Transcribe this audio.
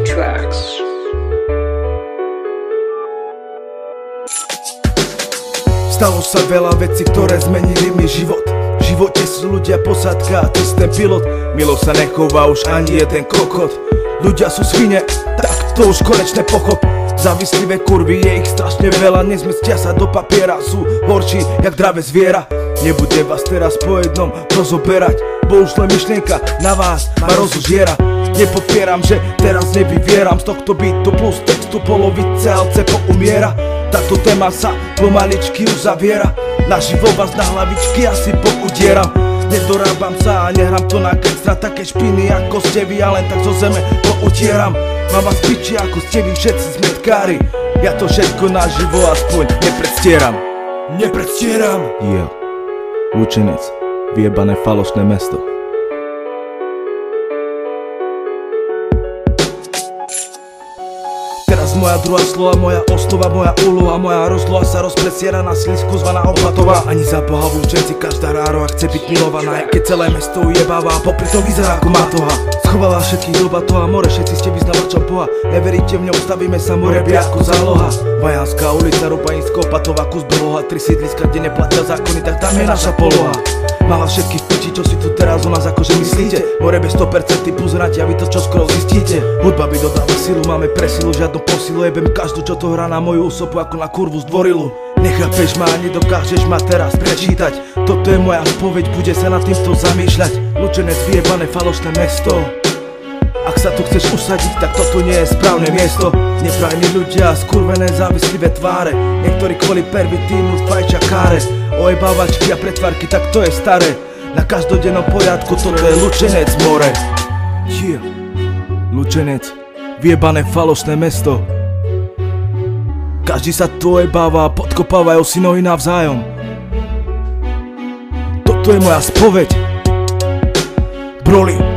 Tracks. Stalo sa veľa vecí, ktoré zmenili mi život. V živote sú ľudia posádka a ty si ten pilot. Milo sa nechová už ani jeden kokot. Ľudia sú svine, tak to už konečne pochop. Závislivé kurvy, je ich strašne veľa. Nezmestia sa do papiera, sú horší jak dravé zviera. Nebudem vás teraz po jednom rozoberať, bo už len myšlienka na vás ma rozožiera. Nepopieram, že teraz nevyvieram z tohto bytu plus textu polovice, ale poumiera. Táto téma sa pomaličky uzaviera. Naživo vás na hlavičky asi poudieram. Nedorábam sa a nehrám to na extra. Také špiny ako ste vy, a len tak zo zeme poutieram. Mám vás piči ako ste vy všetci zmetkári. Ja to všetko naživo aspoň nepredstieram. Nepredstieram. Yeah. Lučenec, vyjebané falošné mesto. Teraz moja druhá slova, moja osnova, moja úloha, moja rozloha sa rozpresiera na slisku zvaná Opatová. Ani za Boha v Lučenci každá rárova chce byť milovaná, aj keď celé mesto ujebáva a popri tom vyzerá ako Matoha. Schováva všetkých do batoha, more, všetci ste vyznavačom Boha. Neveríte v ňom, stavíme sa more ako záloha. Vajanská ulica, Rupainsko, Opatová, kus Beloha, 3 sídliska, kde neplatia zákony, tak tam je naša poloha. Má vás všetkých v piči, čo si tu teraz o nás akože myslíte. More bez 100% pozráte a vy to čoskoro zistíte. Hudba by dodáva silu, máme presilu, žiadnu posilu. Jebem každú, čo to hrá na moju osobu ako na kurvu z Dvorilu. Nechápeš ma a nedokážeš ma teraz prečítať. Toto je moja spoveď, bude sa nad týmto zamýšľať. Lučenec, vyjebané falošné mesto. Ak sa tu chceš usadiť, tak toto nie je správne miesto. Neprajní ľudia, skurvené závislivé tváre. Niektorí kvôli pervitínu fajčia káre. Ojebávačky a pretvarky, tak to je staré. Na každodennom poriadku, toto je Lučenec, more. Yeah. Lučenec, vyjebané falošné mesto. Každý sa tu ojebáva a podkopávajú si nohy navzájom. Toto je moja spoveď. Broly.